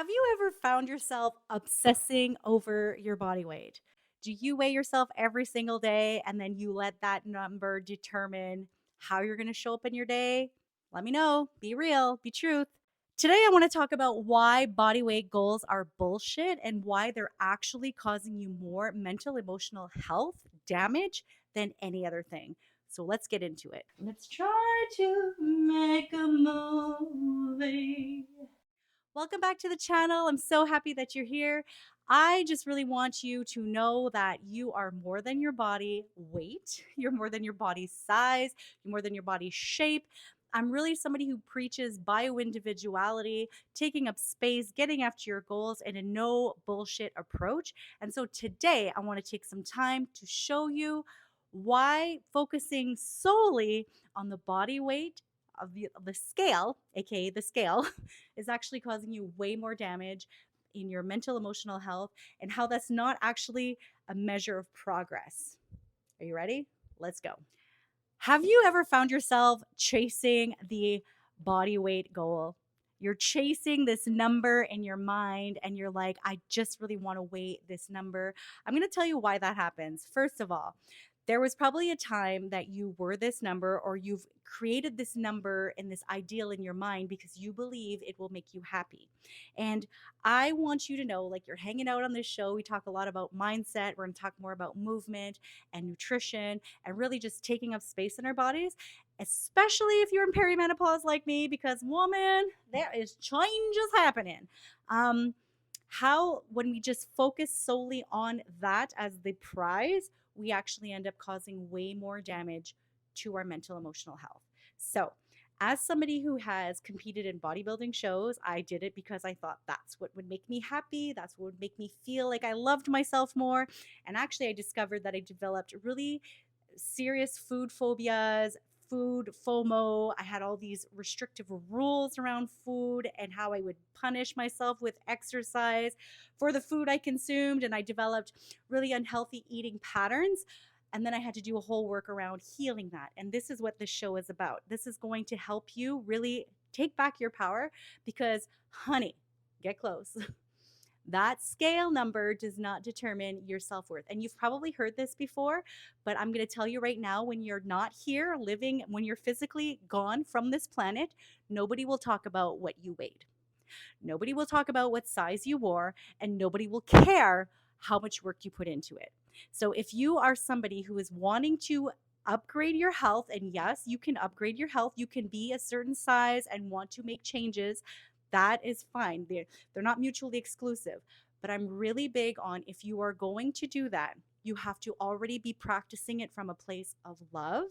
Have you ever found yourself obsessing over your body weight? Do you weigh yourself every single day and then you let that number determine how you're going to show up in your day? Let me know. Be real, be truth. Today, I want to talk about why body weight goals are bullshit and why they're actually causing you more mental, emotional health damage than any other thing. So let's get into it. Let's try to make a movie. Welcome back to the channel. I'm so happy that you're here. I just really want you to know that you are more than your body weight, you're more than your body size, you're more than your body shape. I'm really somebody who preaches bio individuality, taking up space, getting after your goals, and a no bullshit approach. And so today, I want to take some time to show you why focusing solely on the body weight of the scale, aka the scale, is actually causing you way more damage in your mental emotional health and how that's not actually a measure of progress. Are you ready? Let's go. Have you ever found yourself chasing the body weight goal? You're chasing this number in your mind and you're like, I just really want to weigh this number. I'm going to tell you why that happens. First of all, there was probably a time that you were this number or you've created this number and this ideal in your mind because you believe it will make you happy. And I want you to know, like, you're hanging out on this show. We talk a lot about mindset. We're going to talk more about movement and nutrition and really just taking up space in our bodies, especially if you're in perimenopause like me, because woman, there is changes happening. Um, how when we just focus solely on that as the prize, we actually end up causing way more damage to our mental emotional health. So, as somebody who has competed in bodybuilding shows, I did it because I thought that's what would make me happy. That's what would make me feel like I loved myself more. And actually, I discovered that I developed really serious food phobias, food FOMO. I had all these restrictive rules around food and how I would punish myself with exercise for the food I consumed. And I developed really unhealthy eating patterns. And then I had to do a whole work around healing that. And this is what this show is about. This is going to help you really take back your power because, honey, get close. That scale number does not determine your self worth. And you've probably heard this before, but I'm going to tell you right now, when you're not here living, when you're physically gone from this planet, nobody will talk about what you weighed. Nobody will talk about what size you wore, and nobody will care how much work you put into it. So if you are somebody who is wanting to upgrade your health, and yes, you can upgrade your health, you can be a certain size and want to make changes, that is fine. They're not mutually exclusive. But I'm really big on, if you are going to do that, you have to already be practicing it from a place of love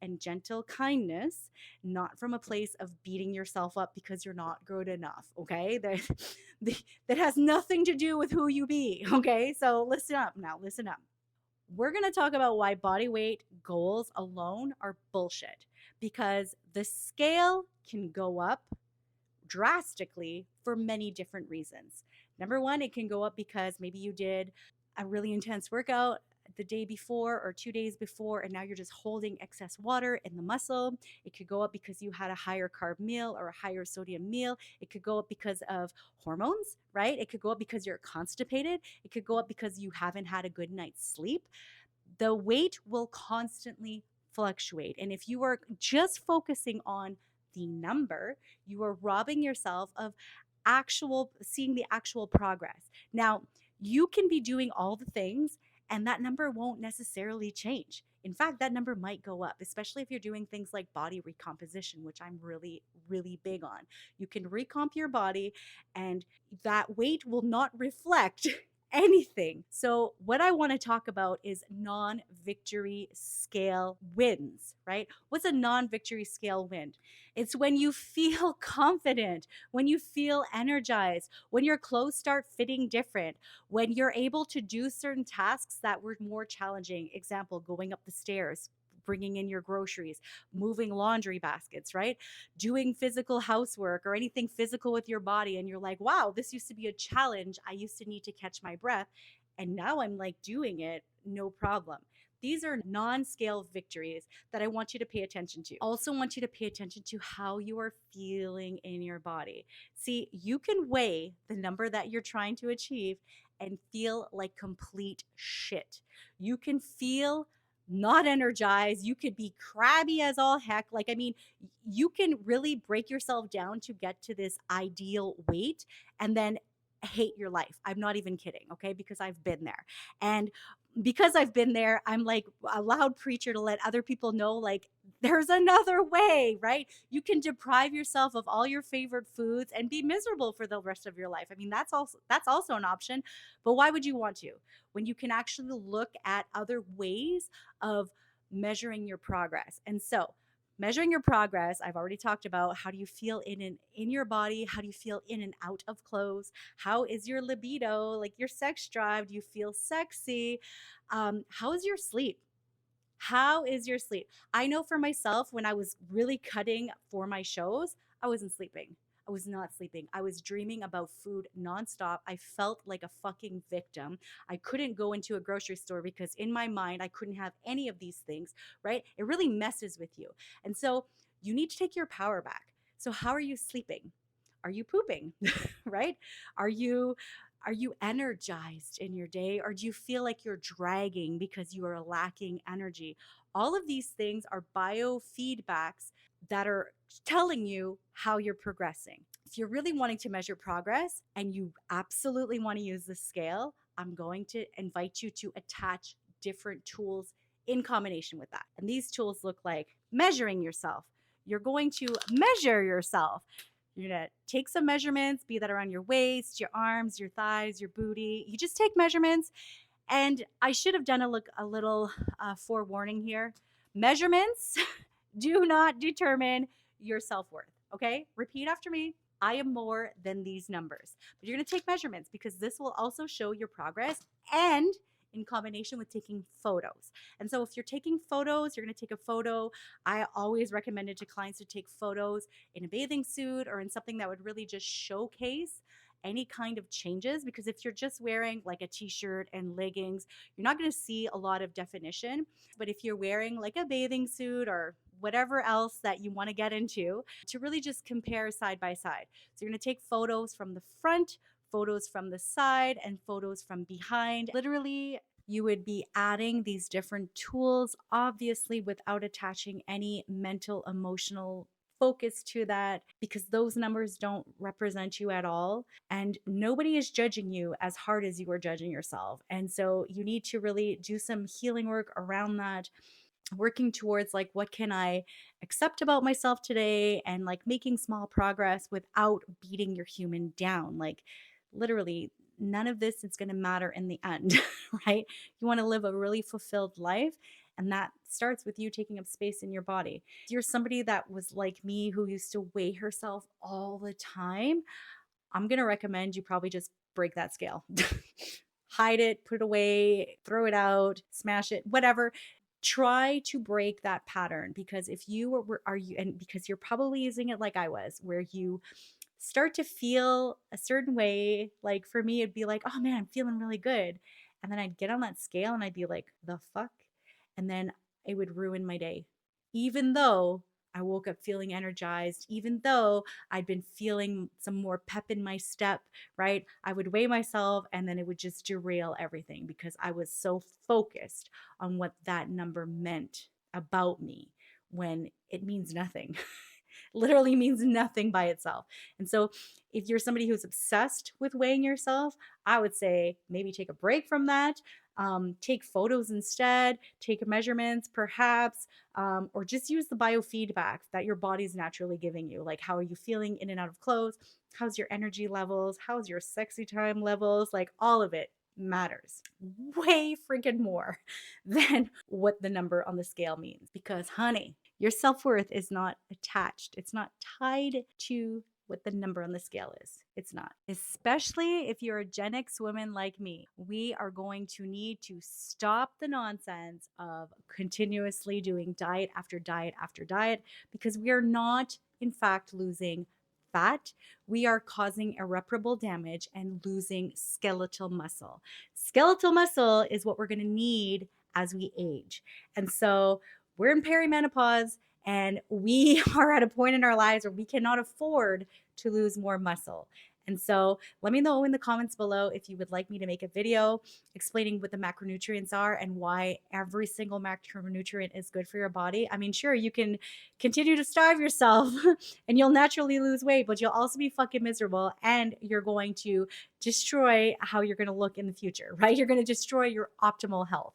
and gentle kindness, not from a place of beating yourself up because you're not good enough. Okay. That has nothing to do with who you be. Okay. So listen up now, listen up. We're going to talk about why body weight goals alone are bullshit, because the scale can go up drastically for many different reasons. Number one, it can go up because maybe you did a really intense workout the day before or 2 days before, and now you're just holding excess water in the muscle. It could go up because you had a higher carb meal or a higher sodium meal. It could go up because of hormones, right? It could go up because you're constipated. It could go up because you haven't had a good night's sleep. The weight will constantly fluctuate. And if you are just focusing on the number, you are robbing yourself of actual seeing the actual progress. Now, you can be doing all the things and that number won't necessarily change. In fact, that number might go up, especially if you're doing things like body recomposition, which I'm really, really big on. You can recomp your body and that weight will not reflect anything. So, what I want to talk about is non victory scale wins, right? What's a non victory scale win? It's when you feel confident, when you feel energized, when your clothes start fitting different, when you're able to do certain tasks that were more challenging. Example, going up the stairs, bringing in your groceries, moving laundry baskets, right? Doing physical housework or anything physical with your body. And you're like, wow, this used to be a challenge. I used to need to catch my breath. And now I'm like doing it, no problem. These are non-scale victories that I want you to pay attention to. Also want you to pay attention to how you are feeling in your body. See, you can weigh the number that you're trying to achieve and feel like complete shit. You can feel not energized. You could be crabby as all heck. Like, I mean, you can really break yourself down to get to this ideal weight and then hate your life. I'm not even kidding, okay? Because I've been there. And because I've been there, I'm like a loud preacher to let other people know, like, there's another way, right? You can deprive yourself of all your favorite foods and be miserable for the rest of your life. I mean, that's also an option, but why would you want to when you can actually look at other ways of measuring your progress? And so, measuring your progress, I've already talked about how do you feel in your body, how do you feel in and out of clothes, how is your libido, like your sex drive, do you feel sexy, how is your sleep? How is your sleep? I know for myself, when I was really cutting for my shows, I wasn't sleeping. I was not sleeping. I was dreaming about food nonstop. I felt like a fucking victim. I couldn't go into a grocery store because in my mind, I couldn't have any of these things, right? It really messes with you. And so you need to take your power back. So, how are you sleeping? Are you pooping? Right? Are you energized in your day, or do you feel like you're dragging because you are lacking energy? All of these things are biofeedbacks that are telling you how you're progressing. If you're really wanting to measure progress and you absolutely want to use the scale, I'm going to invite you to attach different tools in combination with that. And these tools look like measuring yourself. You're going to measure yourself. You're gonna take some measurements, be that around your waist, your arms, your thighs, your booty. You just take measurements. And I should have done a little forewarning here. Measurements do not determine your self worth. Okay, repeat after me. I am more than these numbers. But you're gonna take measurements because this will also show your progress and in combination with taking photos. And so if you're taking photos, you're going to take a photo. I always recommend it to clients to take photos in a bathing suit or in something that would really just showcase any kind of changes, because if you're just wearing like a t-shirt and leggings, you're not going to see a lot of definition. But if you're wearing like a bathing suit or whatever else that you want to get into, to really just compare side by side. So you're going to take photos from the front, photos from the side, and photos from behind. Literally, you would be adding these different tools, obviously, without attaching any mental, emotional focus to that, because those numbers don't represent you at all. And nobody is judging you as hard as you are judging yourself. And so you need to really do some healing work around that, working towards like, what can I accept about myself today, and like making small progress without beating your human down. Like, literally, none of this is going to matter in the end. Right? You want to live a really fulfilled life, and that starts with you taking up space in your body. If you're somebody that was like me, who used to weigh herself all the time, I'm going to recommend you probably just break that scale. Hide it, put it away, throw it out, smash it, whatever. Try to break that pattern, because if you are you, and because you're probably using it like I was, where you start to feel a certain way. Like for me, it'd be like, oh man, I'm feeling really good. And then I'd get on that scale and I'd be like, the fuck? And then it would ruin my day. Even though I woke up feeling energized, even though I'd been feeling some more pep in my step, right? I would weigh myself and then it would just derail everything because I was so focused on what that number meant about me, when it means nothing. Literally means nothing by itself. And so, if you're somebody who's obsessed with weighing yourself, I would say maybe take a break from that. Take photos instead, take measurements perhaps, or just use the biofeedback that your body's naturally giving you. Like, how are you feeling in and out of clothes? How's your energy levels? How's your sexy time levels? Like, all of it matters way freaking more than what the number on the scale means. Because, honey, your self worth is not attached, it's not tied to what the number on the scale is. It's not. Especially if you're a Gen X woman like me, we are going to need to stop the nonsense of continuously doing diet after diet after diet, because we are not, in fact, losing fat. We are causing irreparable damage and losing skeletal muscle. Skeletal muscle is what we're going to need as we age. And so we're in perimenopause and we are at a point in our lives where we cannot afford to lose more muscle. And so let me know in the comments below if you would like me to make a video explaining what the macronutrients are and why every single macronutrient is good for your body. I mean, sure, you can continue to starve yourself and you'll naturally lose weight, but you'll also be fucking miserable and you're going to destroy how you're going to look in the future, right? You're going to destroy your optimal health.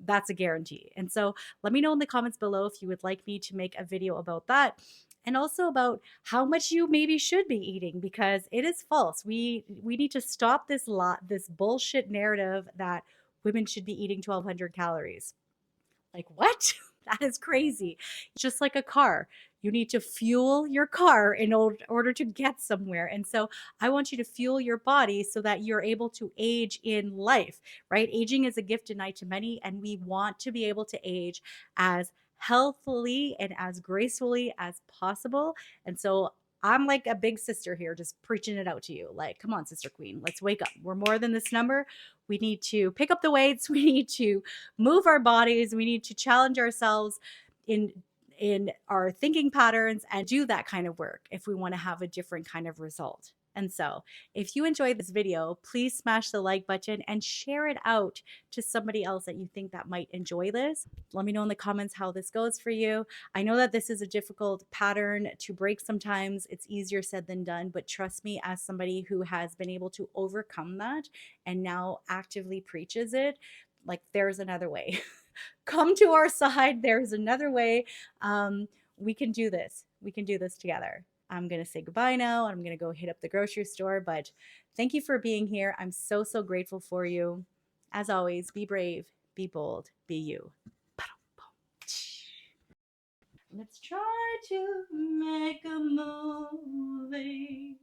That's a guarantee. And so let me know in the comments below if you would like me to make a video about that and also about how much you maybe should be eating, because it is false. We need to stop this bullshit narrative that women should be eating 1200 calories. Like, what? That is crazy. It's just like a car. You need to fuel your car in order to get somewhere. And so I want you to fuel your body so that you're able to age in life, right? Aging is a gift denied to many, and we want to be able to age as healthily and as gracefully as possible. And so I'm like a big sister here, just preaching it out to you. Like, come on, Sister Queen, let's wake up. We're more than this number. We need to pick up the weights. We need to move our bodies. We need to challenge ourselves in our thinking patterns and do that kind of work if we want to have a different kind of result. And so if you enjoyed this video, please smash the like button and share it out to somebody else that you think that might enjoy this. Let me know in the comments how this goes for you. I know that this is a difficult pattern to break sometimes. It's easier said than done, but trust me, as somebody who has been able to overcome that and now actively preaches it, like, there's another way. Come to our side. There's another way. We can do this. We can do this together. I'm going to say goodbye now. I'm going to go hit up the grocery store, but thank you for being here. I'm so, so grateful for you. As always, be brave, be bold, be you. Let's try to make a movie.